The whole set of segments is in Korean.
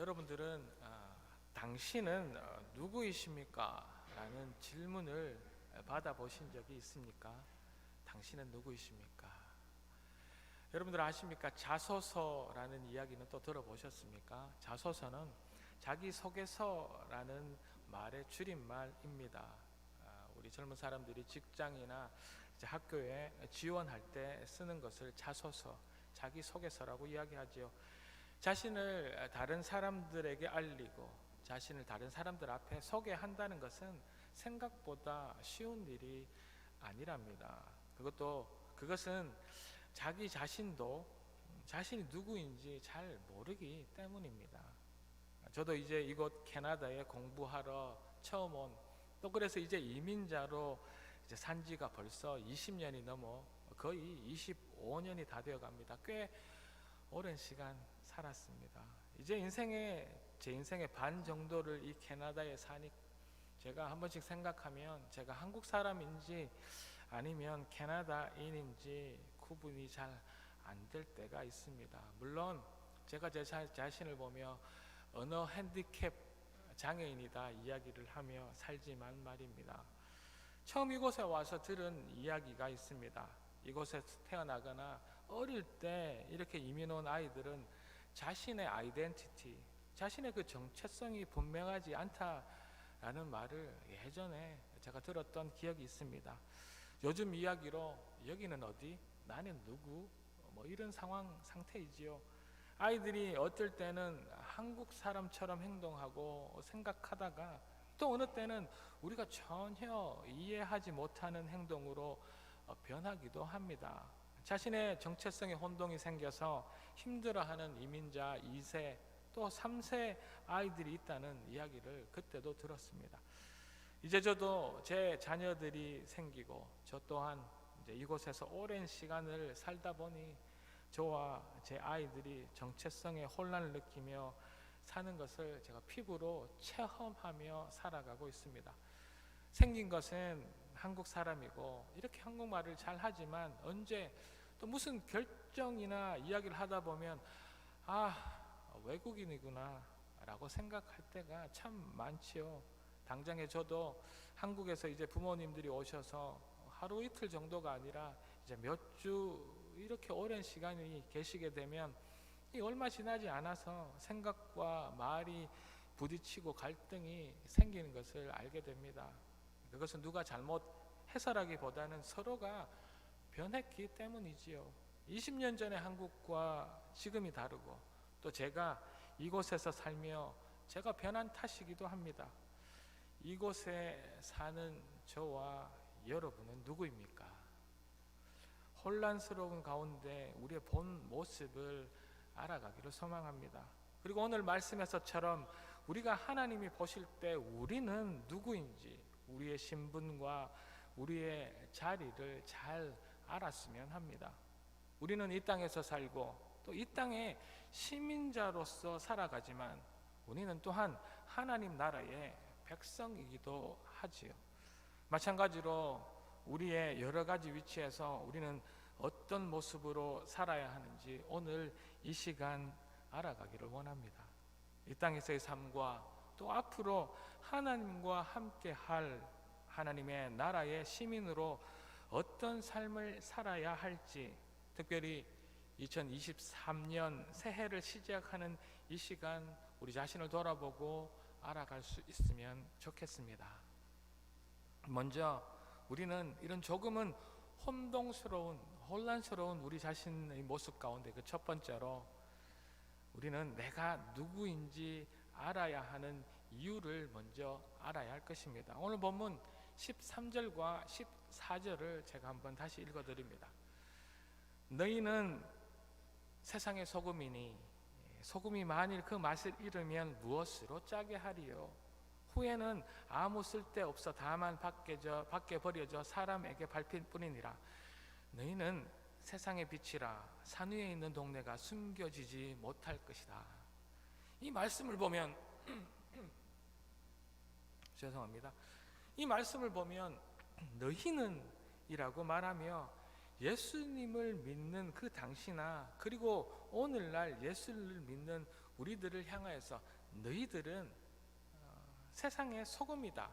여러분들은 당신은 누구이십니까? 라는 질문을 받아보신 적이 있습니까? 당신은 누구이십니까? 여러분들 아십니까? 자소서라는 이야기는 또 들어보셨습니까? 자소서는 자기소개서라는 말의 줄임말입니다. 우리 젊은 사람들이 직장이나 이제 학교에 지원할 때 쓰는 것을 자소서, 자기소개서라고 이야기하지요. 자신을 다른 사람들에게 알리고 자신을 다른 사람들 앞에 소개한다는 것은 생각보다 쉬운 일이 아니랍니다. 그것은 자기 자신도 자신이 누구인지 잘 모르기 때문입니다. 저도 이제 이곳 캐나다에 공부하러 처음 또 그래서 이제 이민자로 이제 산 지가 벌써 20년이 넘어 거의 25년이 다 되어 갑니다. 꽤 오랜 시간 살았습니다. 이제 제 인생의 반 정도를 이 캐나다에 사니 제가 한 번씩 생각하면 제가 한국 사람인지 아니면 캐나다인인지 구분이 잘 안 될 때가 있습니다. 물론 제가 제 자신을 보며 언어 핸디캡 장애인이다 이야기를 하며 살지만 말입니다. 처음 이곳에 와서 들은 이야기가 있습니다. 이곳에 태어나거나 어릴 때 이렇게 이민 온 아이들은 자신의 아이덴티티, 자신의 그 정체성이 분명하지 않다라는 말을 예전에 제가 들었던 기억이 있습니다. 요즘 이야기로 여기는 어디? 나는 누구? 뭐 이런 상태이지요. 아이들이 어떨 때는 한국 사람처럼 행동하고 생각하다가 또 어느 때는 우리가 전혀 이해하지 못하는 행동으로 변하기도 합니다. 자신의 정체성에 혼동이 생겨서 힘들어하는 이민자 2세 또 3세 아이들이 있다는 이야기를 그때도 들었습니다. 이제 저도 제 자녀들이 생기고 저 또한 이제 이곳에서 오랜 시간을 살다 보니 저와 제 아이들이 정체성에 혼란을 느끼며 사는 것을 제가 피부로 체험하며 살아가고 있습니다. 생긴 것은 한국 사람이고 이렇게 한국말을 잘 하지만 언제 또 무슨 결정이나 이야기를 하다 보면 외국인이구나 라고 생각할 때가 참 많지요. 당장에 저도 한국에서 이제 부모님들이 오셔서 하루 이틀 정도가 아니라 이제 몇 주 이렇게 오랜 시간이 계시게 되면 얼마 지나지 않아서 생각과 말이 부딪히고 갈등이 생기는 것을 알게 됩니다. 그것은 누가 잘못해서라기보다는 서로가 변했기 때문이지요. 20년 전의 한국과 지금이 다르고 또 제가 이곳에서 살며 제가 변한 탓이기도 합니다. 이곳에 사는 저와 여러분은 누구입니까? 혼란스러운 가운데 우리의 본 모습을 알아가기를 소망합니다. 그리고 오늘 말씀에서처럼 우리가 하나님이 보실 때 우리는 누구인지 우리의 신분과 우리의 자리를 잘 알았으면 합니다. 우리는 이 땅에서 살고 또 이 땅의 시민자로서 살아가지만 우리는 또한 하나님 나라의 백성이기도 하지요. 마찬가지로 우리의 여러 가지 위치에서 우리는 어떤 모습으로 살아야 하는지 오늘 이 시간 알아가기를 원합니다. 이 땅에서의 삶과 또 앞으로 하나님과 함께 할 하나님의 나라의 시민으로 어떤 삶을 살아야 할지 특별히 2023년 새해를 시작하는 이 시간 우리 자신을 돌아보고 알아갈 수 있으면 좋겠습니다. 먼저 우리는 이런 조금은 혼란스러운 우리 자신의 모습 가운데 그 첫 번째로 우리는 내가 누구인지 알아야 하는 이유를 먼저 알아야 할 것입니다. 오늘 본문 13절과 14절을 제가 한번 다시 읽어드립니다. 너희는 세상의 소금이니 소금이 만일 그 맛을 잃으면 무엇으로 짜게 하리요? 후에는 아무 쓸데없어 다만 밖에 버려져 사람에게 밟힐 뿐이니라. 너희는 세상의 빛이라 산 위에 있는 동네가 숨겨지지 못할 것이다. 이 말씀을 보면 죄송합니다. 이 말씀을 보면 너희는 이라고 말하며 예수님을 믿는 그 당시나 그리고 오늘날 예수를 믿는 우리들을 향하여서 너희들은 세상의 소금이다,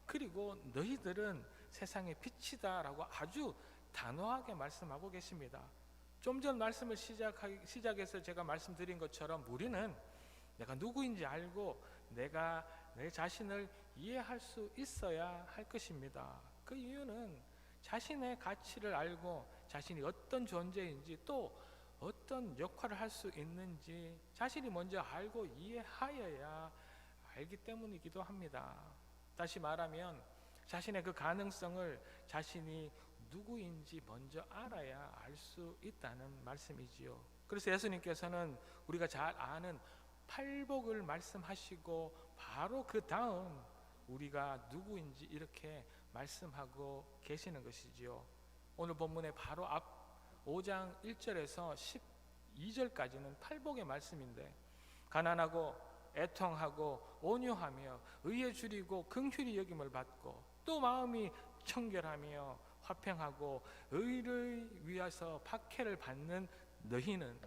그리고 너희들은 세상의 빛이다 라고 아주 단호하게 말씀하고 계십니다. 좀 전 말씀을 시작해서 제가 말씀드린 것처럼 우리는 내가 누구인지 알고 내가 내 자신을 이해할 수 있어야 할 것입니다. 그 이유는 자신의 가치를 알고 자신이 어떤 존재인지 또 어떤 역할을 할 수 있는지 자신이 먼저 알고 이해하여야 알기 때문이기도 합니다. 다시 말하면 자신의 그 가능성을 자신이 누구인지 먼저 알아야 알 수 있다는 말씀이지요. 그래서 예수님께서는 우리가 잘 아는 팔복을 말씀하시고 바로 그 다음 우리가 누구인지 이렇게 말씀하고 계시는 것이지요. 오늘 본문의 바로 앞 5장 1절에서 12절까지는 팔복의 말씀인데, 가난하고 애통하고 온유하며 의에 줄이고 긍휼히 여김을 받고 또 마음이 청결하며 화평하고 의를 위하여 박해를 받는 너희는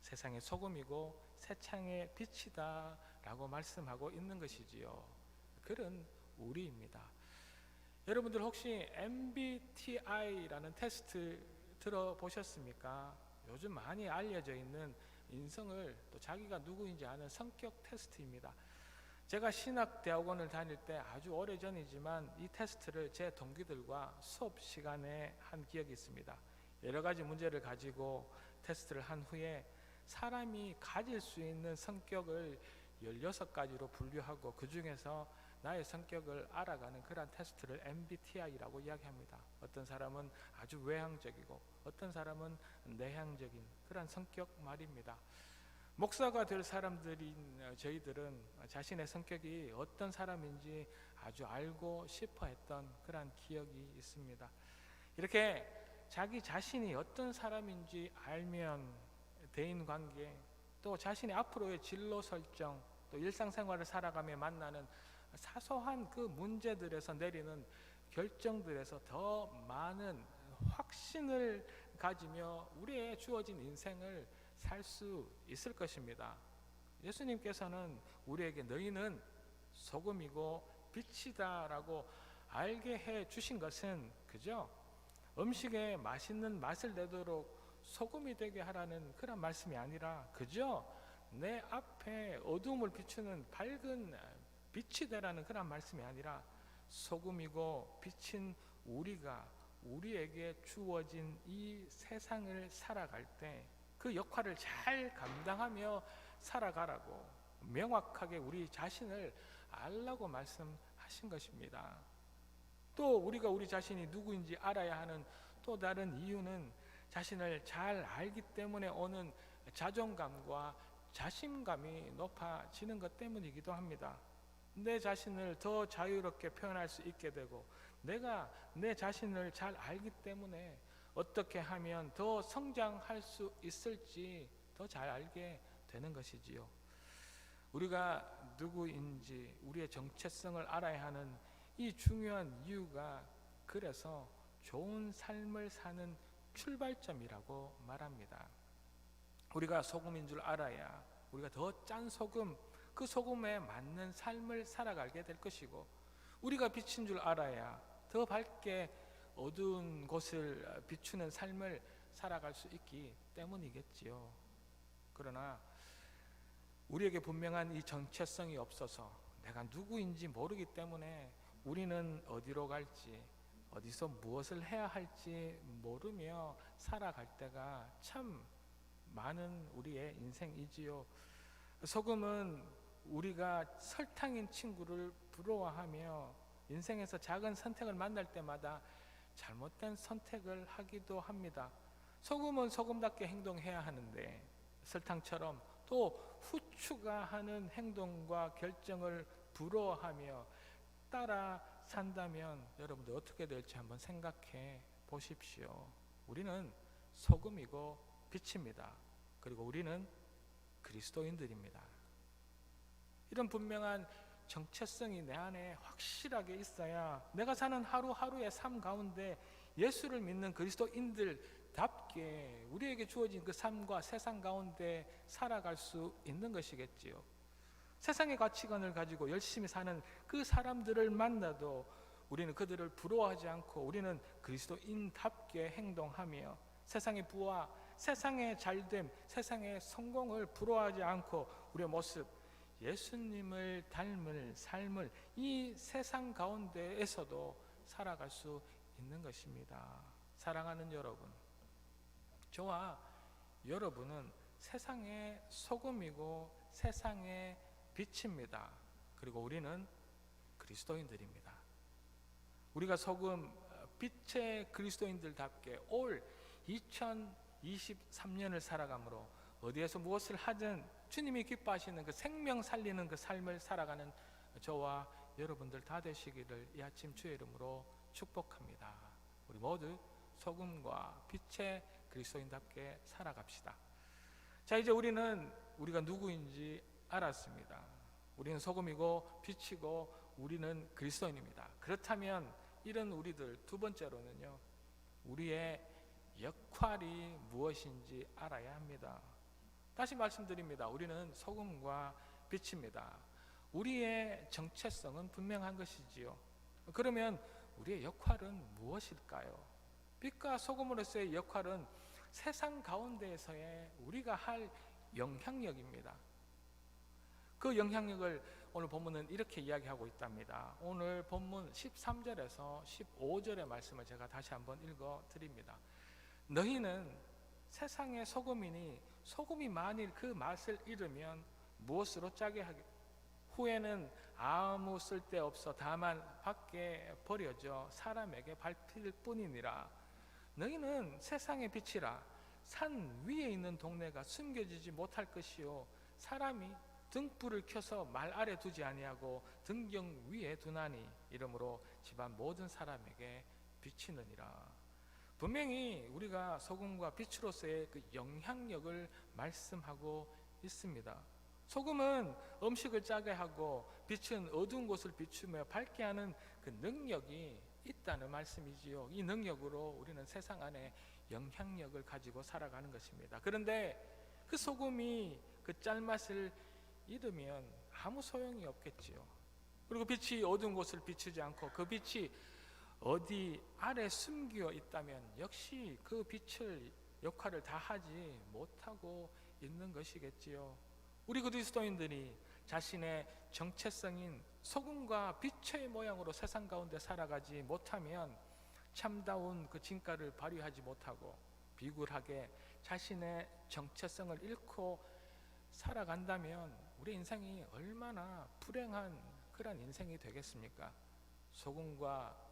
세상의 소금이고 세상의 빛이다 라고 말씀하고 있는 것이지요. 그런 우리입니다. 여러분들 혹시 MBTI라는 테스트 들어보셨습니까? 요즘 많이 알려져 있는 인성을 또 자기가 누구인지 아는 성격 테스트입니다. 제가 신학대학원을 다닐 때 아주 오래전이지만 이 테스트를 제 동기들과 수업 시간에 한 기억이 있습니다. 여러 가지 문제를 가지고 테스트를 한 후에 사람이 가질 수 있는 성격을 16가지로 분류하고 그 중에서 나의 성격을 알아가는 그런 테스트를 MBTI라고 이야기합니다. 어떤 사람은 아주 외향적이고 어떤 사람은 내향적인 그런 성격 말입니다. 목사가 될 사람들인 저희들은 자신의 성격이 어떤 사람인지 아주 알고 싶어 했던 그런 기억이 있습니다. 이렇게 자기 자신이 어떤 사람인지 알면 대인관계, 또 자신의 앞으로의 진로 설정, 또 일상생활을 살아가며 만나는 사소한 그 문제들에서 내리는 결정들에서 더 많은 확신을 가지며 우리의 주어진 인생을 살 수 있을 것입니다. 예수님께서는 우리에게 너희는 소금이고 빛이다 라고 알게 해 주신 것은 그저 음식에 맛있는 맛을 내도록 소금이 되게 하라는 그런 말씀이 아니라 그저 내 앞에 어두움을 비추는 밝은 빛이 되라는 그런 말씀이 아니라 소금이고 빛인 우리가 우리에게 주어진 이 세상을 살아갈 때 그 역할을 잘 감당하며 살아가라고 명확하게 우리 자신을 알라고 말씀하신 것입니다. 또 우리가 우리 자신이 누구인지 알아야 하는 또 다른 이유는 자신을 잘 알기 때문에 오는 자존감과 자신감이 높아지는 것 때문이기도 합니다. 내 자신을 더 자유롭게 표현할 수 있게 되고 내가 내 자신을 잘 알기 때문에 어떻게 하면 더 성장할 수 있을지 더 잘 알게 되는 것이지요. 우리가 누구인지 우리의 정체성을 알아야 하는 이 중요한 이유가 그래서 좋은 삶을 사는 출발점이라고 말합니다. 우리가 소금인 줄 알아야 우리가 더 짠 소금, 그 소금에 맞는 삶을 살아가게 될 것이고 우리가 빛인 줄 알아야 더 밝게 어두운 곳을 비추는 삶을 살아갈 수 있기 때문이겠지요. 그러나 우리에게 분명한 이 정체성이 없어서 내가 누구인지 모르기 때문에 우리는 어디로 갈지 어디서 무엇을 해야 할지 모르며 살아갈 때가 참 많은 우리의 인생이지요. 소금은 우리가 설탕인 친구를 부러워하며 인생에서 작은 선택을 만날 때마다 잘못된 선택을 하기도 합니다. 소금은 소금답게 행동해야 하는데 설탕처럼 또 후추가 하는 행동과 결정을 부러워하며 따라 산다면 여러분들 어떻게 될지 한번 생각해 보십시오. 우리는 소금이고 빛입니다. 그리고 우리는 그리스도인들입니다. 이런 분명한 정체성이 내 안에 확실하게 있어야 내가 사는 하루하루의 삶 가운데 예수를 믿는 그리스도인들답게 우리에게 주어진 그 삶과 세상 가운데 살아갈 수 있는 것이겠지요. 세상의 가치관을 가지고 열심히 사는 그 사람들을 만나도 우리는 그들을 부러워하지 않고 우리는 그리스도인답게 행동하며 세상의 부와 세상의 잘됨, 세상의 성공을 부러워하지 않고 우리의 모습, 예수님을 닮을 삶을 이 세상 가운데에서도 살아갈 수 있는 것입니다. 사랑하는 여러분, 저와 여러분은 세상의 소금이고 세상의 빛입니다. 그리고 우리는 그리스도인들입니다. 우리가 소금, 빛의 그리스도인들답게 올 2023년을 살아가므로 어디에서 무엇을 하든 주님이 기뻐하시는 그 생명 살리는 그 삶을 살아가는 저와 여러분들 다 되시기를 이 아침 주의 이름으로 축복합니다. 우리 모두 소금과 빛의 그리스도인답게 살아갑시다. 자, 이제 우리가 누구인지 알았습니다. 우리는 소금이고 빛이고 우리는 그리스도인입니다. 그렇다면 이런 우리들 두 번째로는요, 우리의 역할이 무엇인지 알아야 합니다. 다시 말씀드립니다. 우리는 소금과 빛입니다. 우리의 정체성은 분명한 것이지요. 그러면 우리의 역할은 무엇일까요? 빛과 소금으로서의 역할은 세상 가운데에서의 우리가 할 영향력입니다. 그 영향력을 오늘 본문은 이렇게 이야기하고 있답니다. 오늘 본문 13절에서 15절의 말씀을 제가 다시 한번 읽어드립니다. 너희는 세상의 소금이니 소금이 만일 그 맛을 잃으면 무엇으로 짜게 하겠 후에는 아무 쓸데없어 다만 밖에 버려져 사람에게 밟힐 뿐이니라. 너희는 세상의 빛이라. 산 위에 있는 동네가 숨겨지지 못할 것이요 사람이 등불을 켜서 말 아래 두지 아니하고 등경 위에 두나니 이러므로 집안 모든 사람에게 비치느니라. 분명히 우리가 소금과 빛으로서의 그 영향력을 말씀하고 있습니다. 소금은 음식을 짜게 하고 빛은 어두운 곳을 비추며 밝게 하는 그 능력이 있다는 말씀이지요. 이 능력으로 우리는 세상 안에 영향력을 가지고 살아가는 것입니다. 그런데 그 소금이 그 짤맛을 잃으면 아무 소용이 없겠지요. 그리고 빛이 어두운 곳을 비추지 않고 그 빛이 어디 아래 숨겨 있다면 역시 그 빛을 역할을 다 하지 못하고 있는 것이겠지요. 우리 그리스도인들이 자신의 정체성인 소금과 빛의 모양으로 세상 가운데 살아가지 못하면 참다운 그 진가를 발휘하지 못하고 비굴하게 자신의 정체성을 잃고 살아간다면 우리 인생이 얼마나 불행한 그런 인생이 되겠습니까? 소금과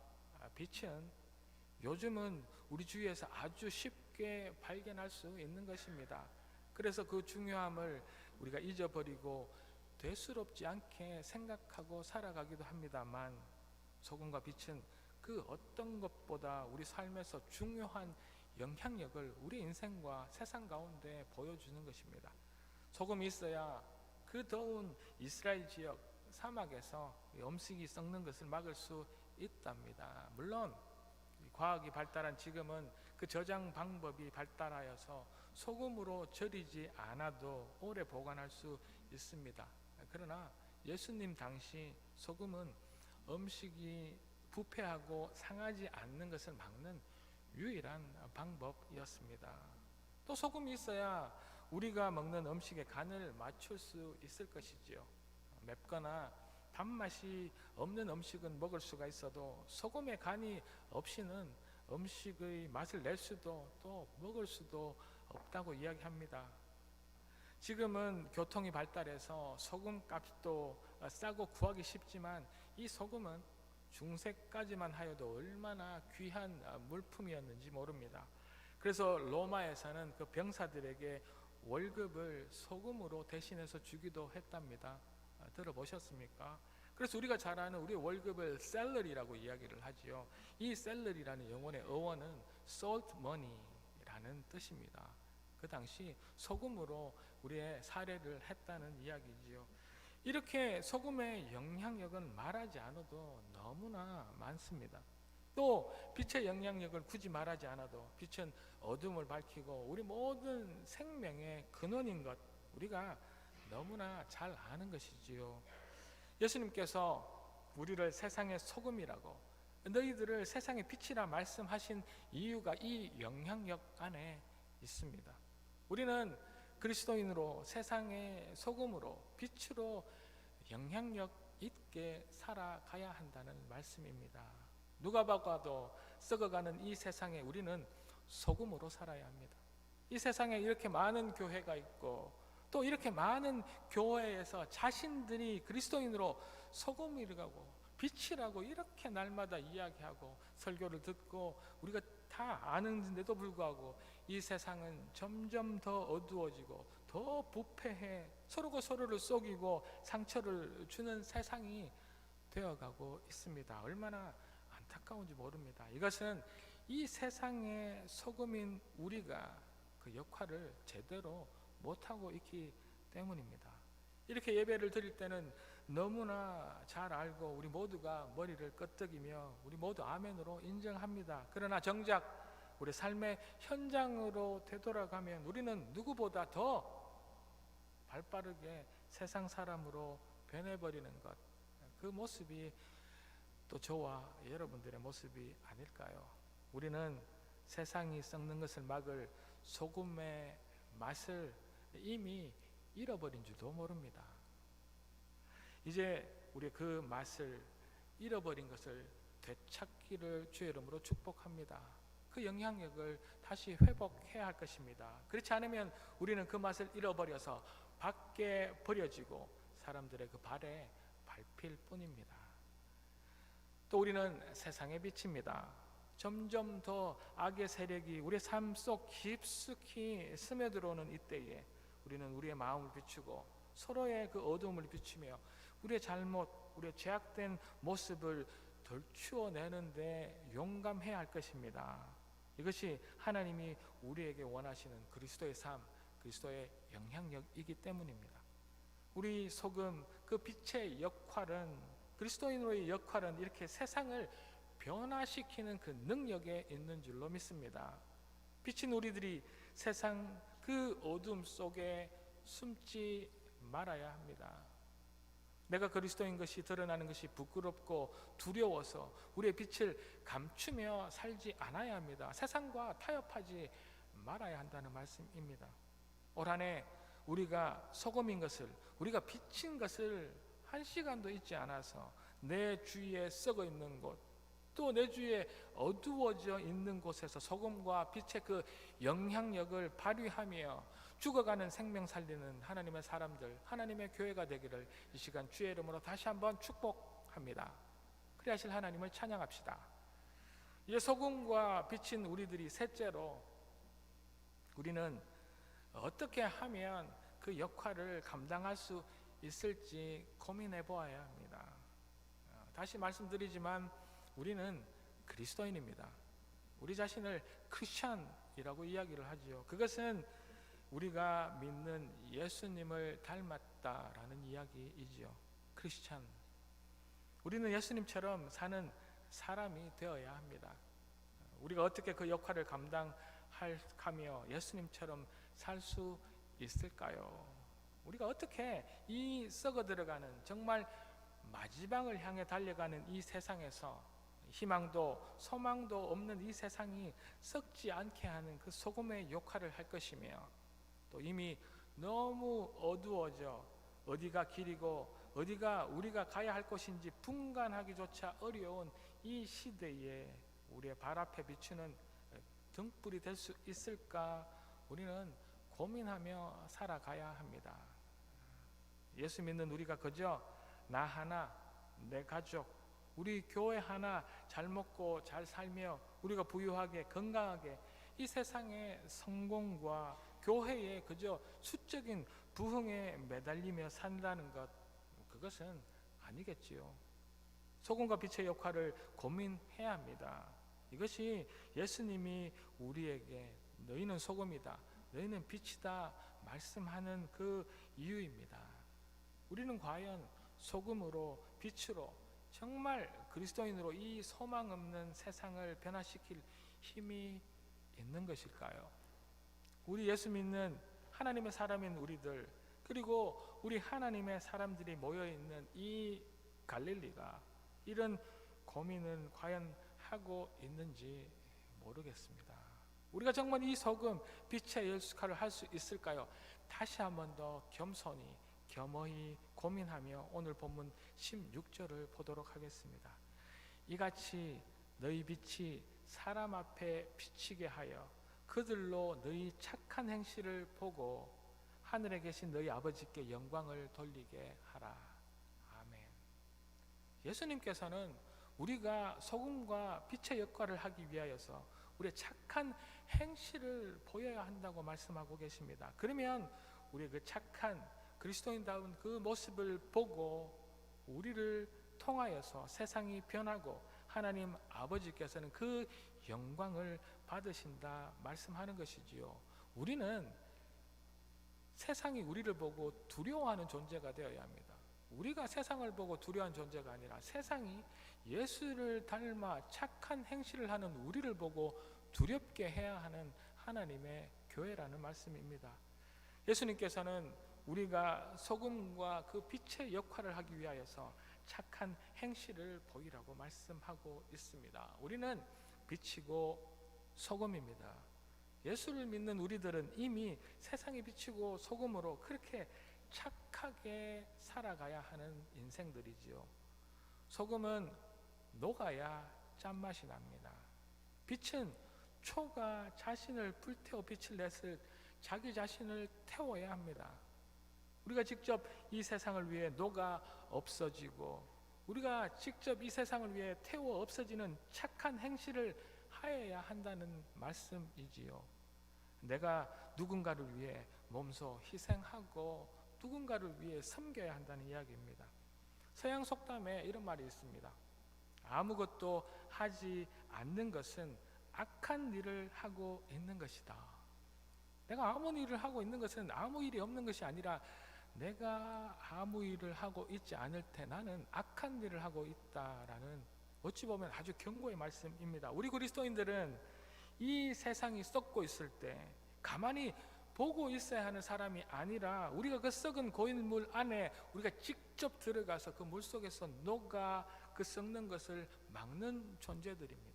빛은 요즘은 우리 주위에서 아주 쉽게 발견할 수 있는 것입니다. 그래서 그 중요함을 우리가 잊어버리고 되스럽지 않게 생각하고 살아가기도 합니다만 소금과 빛은 그 어떤 것보다 우리 삶에서 중요한 영향력을 우리 인생과 세상 가운데 보여주는 것입니다. 소금이 있어야 그 더운 이스라엘 지역 사막에서 음식이 썩는 것을 막을 수 있답니다. 물론 과학이 발달한 지금은 그 저장 방법이 발달하여서 소금으로 절이지 않아도 오래 보관할 수 있습니다. 그러나 예수님 당시 소금은 음식이 부패하고 상하지 않는 것을 막는 유일한 방법이었습니다. 또 소금이 있어야 우리가 먹는 음식의 간을 맞출 수 있을 것이지요. 맵거나 단맛이 없는 음식은 먹을 수가 있어도 소금의 간이 없이는 음식의 맛을 낼 수도 또 먹을 수도 없다고 이야기합니다. 지금은 교통이 발달해서 소금 값도 싸고 구하기 쉽지만 이 소금은 중세까지만 하여도 얼마나 귀한 물품이었는지 모릅니다. 그래서 로마에서는 그 병사들에게 월급을 소금으로 대신해서 주기도 했답니다. 들어보셨습니까? 그래서 우리가 잘 아는 우리의 월급을 셀러리라고 이야기를 하지요. 이 셀러리라는 영어의 어원은 salt money라는 뜻입니다. 그 당시 소금으로 우리의 사례를 했다는 이야기지요. 이렇게 소금의 영향력은 말하지 않아도 너무나 많습니다. 또 빛의 영향력을 굳이 말하지 않아도 빛은 어둠을 밝히고 우리 모든 생명의 근원인 것, 우리가 너무나 잘 아는 것이지요. 예수님께서 우리를 세상의 소금이라고, 너희들을 세상의 빛이라 말씀하신 이유가 이 영향력 안에 있습니다. 우리는 그리스도인으로 세상의 소금으로 빛으로 영향력 있게 살아가야 한다는 말씀입니다. 누가 봐도 썩어가는 이 세상에 우리는 소금으로 살아야 합니다. 이 세상에 이렇게 많은 교회가 있고 또 이렇게 많은 교회에서 자신들이 그리스도인으로 소금이라고 빛이라고 이렇게 날마다 이야기하고 설교를 듣고 우리가 다 아는데도 불구하고 이 세상은 점점 더 어두워지고 더 부패해 서로가 서로를 속이고 상처를 주는 세상이 되어가고 있습니다. 얼마나 안타까운지 모릅니다. 이것은 이 세상의 소금인 우리가 그 역할을 제대로 못하고 있기 때문입니다. 이렇게 예배를 드릴 때는 너무나 잘 알고 우리 모두가 머리를 끄덕이며 우리 모두 아멘으로 인정합니다. 그러나 정작 우리 삶의 현장으로 되돌아가면 우리는 누구보다 더 발빠르게 세상 사람으로 변해버리는 것, 그 모습이 또 저와 여러분들의 모습이 아닐까요? 우리는 세상이 썩는 것을 막을 소금의 맛을 이미 잃어버린 줄도 모릅니다. 이제 우리 그 맛을 잃어버린 것을 되찾기를 주의 이름으로 축복합니다. 그 영향력을 다시 회복해야 할 것입니다. 그렇지 않으면 우리는 그 맛을 잃어버려서 밖에 버려지고 사람들의 그 발에 밟힐 뿐입니다. 또 우리는 세상의 빛입니다. 점점 더 악의 세력이 우리의 삶 속 깊숙이 스며들어오는 이때에 우리는 우리의 마음을 비추고 서로의 그 어두움을 비추며 우리의 잘못, 우리의 죄악된 모습을 덜추어내는데 용감해야 할 것입니다. 이것이 하나님이 우리에게 원하시는 그리스도의 삶, 그리스도의 영향력이기 때문입니다. 우리 소금, 그 빛의 역할은, 그리스도인으로의 역할은 이렇게 세상을 변화시키는 그 능력에 있는 줄로 믿습니다. 빛인 우리들이 세상 그 어둠 속에 숨지 말아야 합니다. 내가 그리스도인 것이 드러나는 것이 부끄럽고 두려워서 우리의 빛을 감추며 살지 않아야 합니다. 세상과 타협하지 말아야 한다는 말씀입니다. 올 한 해 우리가 소금인 것을, 우리가 빛인 것을 한 시간도 잊지 않아서 내 주위에 썩어 있는 곳, 또 내 주위에 어두워져 있는 곳에서 소금과 빛의 그 영향력을 발휘하며 죽어가는 생명 살리는 하나님의 사람들, 하나님의 교회가 되기를 이 시간 주의 이름으로 다시 한번 축복합니다. 그리하실 하나님을 찬양합시다. 이제 소금과 빛인 우리들이 셋째로 우리는 어떻게 하면 그 역할을 감당할 수 있을지 고민해 보아야 합니다. 다시 말씀드리지만 우리는 그리스도인입니다. 우리 자신을 크리스찬이라고 이야기를 하죠. 그것은 우리가 믿는 예수님을 닮았다라는 이야기이지요. 크리스찬. 우리는 예수님처럼 사는 사람이 되어야 합니다. 우리가 어떻게 그 역할을 감당하며 예수님처럼 살 수 있을까요? 우리가 어떻게 이 썩어 들어가는 정말 마지막을 향해 달려가는 이 세상에서 희망도 소망도 없는 이 세상이 썩지 않게 하는 그 소금의 역할을 할 것이며, 또 이미 너무 어두워져 어디가 길이고 어디가 우리가 가야 할 곳인지 분간하기조차 어려운 이 시대에 우리의 발 앞에 비추는 등불이 될 수 있을까 우리는 고민하며 살아가야 합니다. 예수 믿는 우리가 그저 나 하나, 내 가족, 우리 교회 하나 잘 먹고 잘 살며 우리가 부유하게 건강하게 이 세상의 성공과 교회에 그저 수적인 부흥에 매달리며 산다는 것, 그것은 아니겠지요. 소금과 빛의 역할을 고민해야 합니다. 이것이 예수님이 우리에게 너희는 소금이다, 너희는 빛이다 말씀하는 그 이유입니다. 우리는 과연 소금으로 빛으로 정말 그리스도인으로 이 소망 없는 세상을 변화시킬 힘이 있는 것일까요? 우리 예수 믿는 하나님의 사람인 우리들, 그리고 우리 하나님의 사람들이 모여있는 이 갈릴리가 이런 고민은 과연 하고 있는지 모르겠습니다. 우리가 정말 이 소금, 빛의 역할을 할 수 있을까요? 다시 한 번 더 겸허히 고민하며 오늘 본문 16절을 보도록 하겠습니다. 이같이 너희 빛이 사람 앞에 비치게 하여 그들로 너희 착한 행실을 보고 하늘에 계신 너희 아버지께 영광을 돌리게 하라. 아멘. 예수님께서는 우리가 소금과 빛의 역할을 하기 위하여서 우리의 착한 행실을 보여야 한다고 말씀하고 계십니다. 그러면 우리의 그 착한 그리스도인다운 그 모습을 보고 우리를 통하여서 세상이 변하고 하나님 아버지께서는 그 영광을 받으신다 말씀하는 것이지요. 우리는 세상이 우리를 보고 두려워하는 존재가 되어야 합니다. 우리가 세상을 보고 두려워하는 존재가 아니라 세상이 예수를 닮아 착한 행실을 하는 우리를 보고 두렵게 해야 하는 하나님의 교회라는 말씀입니다. 예수님께서는 우리가 소금과 그 빛의 역할을 하기 위하여서 착한 행실을 보이라고 말씀하고 있습니다. 우리는 빛이고 소금입니다. 예수를 믿는 우리들은 이미 세상에 비치고 소금으로 그렇게 착하게 살아가야 하는 인생들이지요. 소금은 녹아야 짠맛이 납니다. 빛은 초가 자신을 불태워 빛을 냈을 자기 자신을 태워야 합니다. 우리가 직접 이 세상을 위해 녹아 없어지고 우리가 직접 이 세상을 위해 태워 없어지는 착한 행실을 하여야 한다는 말씀이지요. 내가 누군가를 위해 몸소 희생하고 누군가를 위해 섬겨야 한다는 이야기입니다. 서양 속담에 이런 말이 있습니다. 아무것도 하지 않는 것은 악한 일을 하고 있는 것이다. 내가 아무 일을 하고 있는 것은 아무 일이 없는 것이 아니라 내가 아무 일을 하고 있지 않을 때 나는 악한 일을 하고 있다라는 어찌 보면 아주 경고의 말씀입니다. 우리 그리스도인들은 이 세상이 썩고 있을 때 가만히 보고 있어야 하는 사람이 아니라 우리가 그 썩은 고인물 안에 우리가 직접 들어가서 그 물 속에서 녹아 그 썩는 것을 막는 존재들입니다.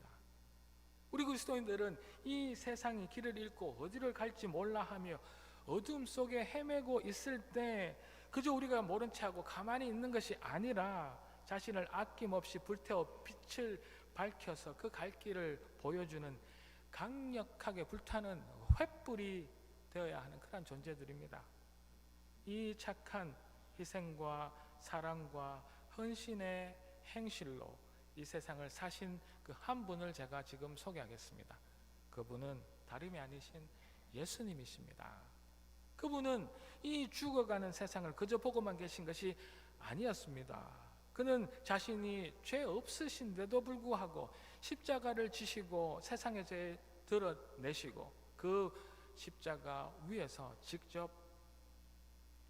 우리 그리스도인들은 이 세상이 길을 잃고 어디를 갈지 몰라 하며 어둠 속에 헤매고 있을 때 그저 우리가 모른 채하고 가만히 있는 것이 아니라 자신을 아낌없이 불태워 빛을 밝혀서 그 갈 길을 보여주는 강력하게 불타는 횃불이 되어야 하는 그런 존재들입니다. 이 착한 희생과 사랑과 헌신의 행실로 이 세상을 사신 그 한 분을 제가 지금 소개하겠습니다. 그분은 다름이 아니신 예수님이십니다. 그분은 이 죽어가는 세상을 그저 보고만 계신 것이 아니었습니다. 그는 자신이 죄 없으신데도 불구하고 십자가를 지시고 세상의 죄 드러내시고 그 십자가 위에서 직접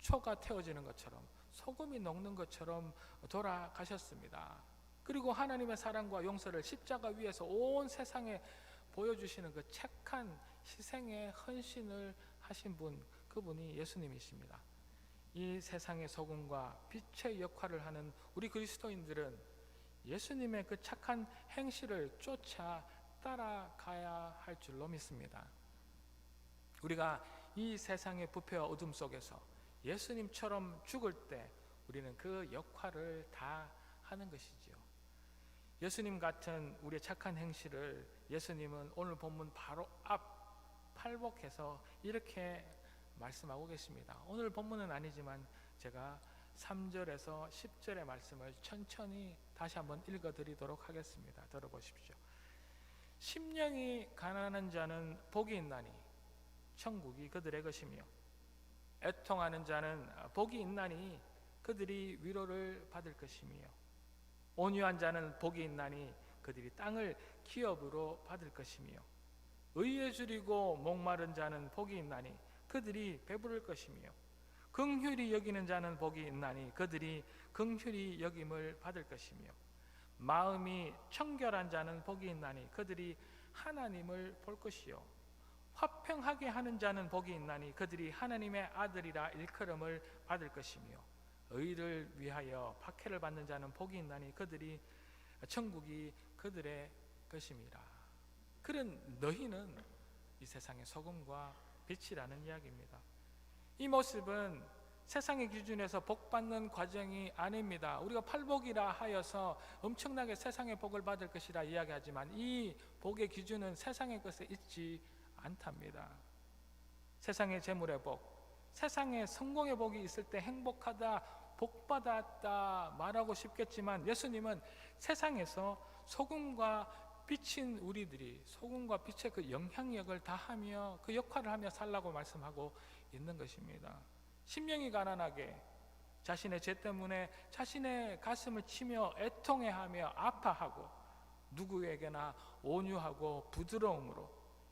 초가 태워지는 것처럼 소금이 녹는 것처럼 돌아가셨습니다. 그리고 하나님의 사랑과 용서를 십자가 위에서 온 세상에 보여주시는 그 착한 희생의 헌신을 하신 분, 그분이 예수님이십니다. 이 세상의 소금과 빛의 역할을 하는 우리 그리스도인들은 예수님의 그 착한 행실을 쫓아 따라가야 할 줄로 믿습니다. 우리가 이 세상의 부패와 어둠 속에서 예수님처럼 죽을 때 우리는 그 역할을 다 하는 것이지요. 예수님 같은 우리의 착한 행실을 예수님은 오늘 본문 바로 앞 팔복해서 이렇게 말씀하고 계십니다. 오늘 본문은 아니지만 제가 3절에서 10절의 말씀을 천천히 다시 한번 읽어드리도록 하겠습니다. 들어보십시오. 심령이 가난한 자는 복이 있나니 천국이 그들의 것이며 애통하는 자는 복이 있나니 그들이 위로를 받을 것이며 온유한 자는 복이 있나니 그들이 땅을 기업으로 받을 것이며 의에 줄이고 목마른 자는 복이 있나니 그들이 배부를 것이며 긍휼히 여기는 자는 복이 있나니 그들이 긍휼히 여김을 받을 것이며 마음이 청결한 자는 복이 있나니 그들이 하나님을 볼 것이요 화평하게 하는 자는 복이 있나니 그들이 하나님의 아들이라 일컬음을 받을 것이며 의를 위하여 박해를 받는 자는 복이 있나니 그들이 천국이 그들의 것임이라. 그런 너희는 이 세상의 소금과 빛이라는 이야기입니다. 이 모습은 세상의 기준에서 복받는 과정이 아닙니다. 우리가 팔복이라 하여서 엄청나게 세상의 복을 받을 것이라 이야기하지만 이 복의 기준은 세상의 것에 있지 않답니다. 세상의 재물의 복, 세상의 성공의 복이 있을 때 행복하다, 복받았다 말하고 싶겠지만 예수님은 세상에서 소금과 빛인 우리들이 소금과 빛의 그 영향력을 다하며 그 역할을 하며 살라고 말씀하고 있는 것입니다. 심령이 가난하게 자신의 죄 때문에 자신의 가슴을 치며 애통해하며 아파하고 누구에게나 온유하고 부드러움으로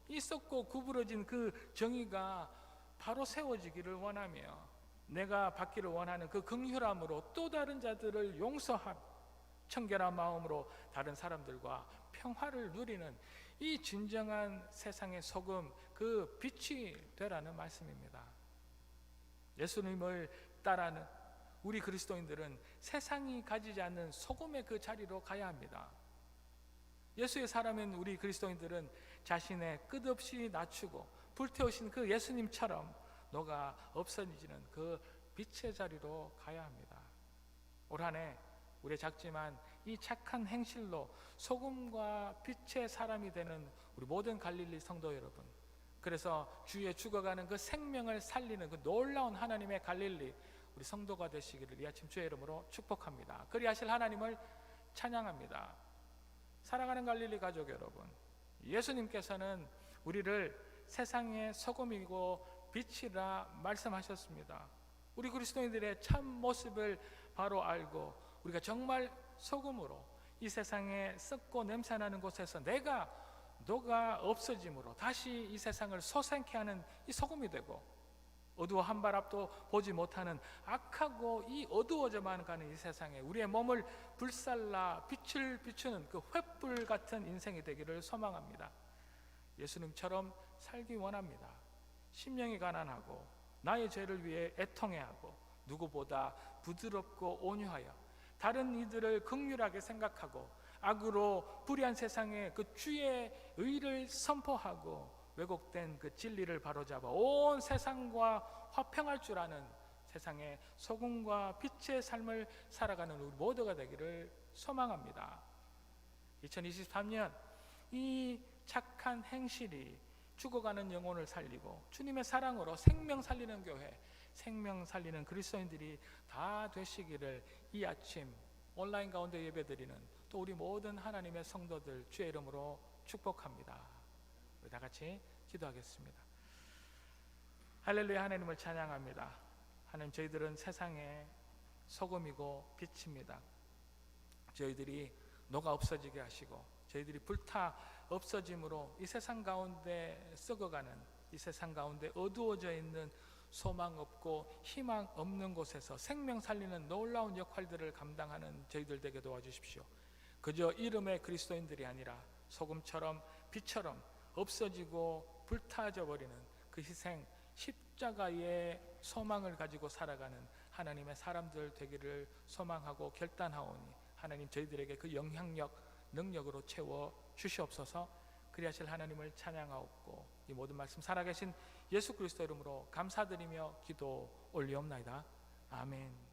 이 썩고 구부러진 그 정의가 바로 세워지기를 원하며 내가 받기를 원하는 그 긍휼함으로 또 다른 자들을 용서하며 청결한 마음으로 다른 사람들과 평화를 누리는 이 진정한 세상의 소금, 그 빛이 되라는 말씀입니다. 예수님을 따르는 우리 그리스도인들은 세상이 가지지 않는 소금의 그 자리로 가야 합니다. 예수의 사람인 우리 그리스도인들은 자신의 끝없이 낮추고 불태우신 그 예수님처럼 너가 없어지는 그 빛의 자리로 가야 합니다. 올 한 해 우리의 작지만 이 착한 행실로 소금과 빛의 사람이 되는 우리 모든 갈릴리 성도 여러분, 그래서 주에 죽어가는 그 생명을 살리는 그 놀라운 하나님의 갈릴리 우리 성도가 되시기를 이 아침 주의 이름으로 축복합니다. 그리하실 하나님을 찬양합니다. 사랑하는 갈릴리 가족 여러분, 예수님께서는 우리를 세상의 소금이고 빛이라 말씀하셨습니다. 우리 그리스도인들의 참 모습을 바로 알고 우리가 정말 소금으로 이 세상에 썩고 냄새나는 곳에서 너가 없어짐으로 다시 이 세상을 소생케 하는 이 소금이 되고 어두워 한 발 앞도 보지 못하는 악하고 이 어두워져만 가는 이 세상에 우리의 몸을 불살라 빛을 비추는 그 횃불 같은 인생이 되기를 소망합니다. 예수님처럼 살기 원합니다. 심령이 가난하고 나의 죄를 위해 애통해하고 누구보다 부드럽고 온유하여 다른 이들을 긍휼하게 생각하고 악으로 불의한 세상에 그 주의 의를 선포하고 왜곡된 그 진리를 바로잡아 온 세상과 화평할 줄 아는 세상의 소금과 빛의 삶을 살아가는 우리 모두가 되기를 소망합니다. 2023년 이 착한 행실이 죽어가는 영혼을 살리고 주님의 사랑으로 생명 살리는 교회, 생명 살리는 그리스도인들이 다 되시기를 이 아침 온라인 가운데 예배드리는 또 우리 모든 하나님의 성도들 주의 이름으로 축복합니다. 우리 다 같이 기도하겠습니다. 할렐루야. 하나님을 찬양합니다. 하나님, 저희들은 세상의 소금이고 빛입니다. 저희들이 녹아 없어지게 하시고 저희들이 불타 없어짐으로 이 세상 가운데 썩어가는, 이 세상 가운데 어두워져 있는 소망 없고 희망 없는 곳에서 생명 살리는 놀라운 역할들을 감당하는 저희들 되게 도와주십시오. 그저 이름의 그리스도인들이 아니라 소금처럼 빛처럼 없어지고 불타져 버리는 그 희생, 십자가의 소망을 가지고 살아가는 하나님의 사람들 되기를 소망하고 결단하오니 하나님, 저희들에게 그 영향력, 능력으로 채워 주시옵소서. 그리하실 하나님을 찬양하옵고 이 모든 말씀 살아계신 예수 그리스도 이름으로 감사드리며 기도 올리옵나이다. 아멘.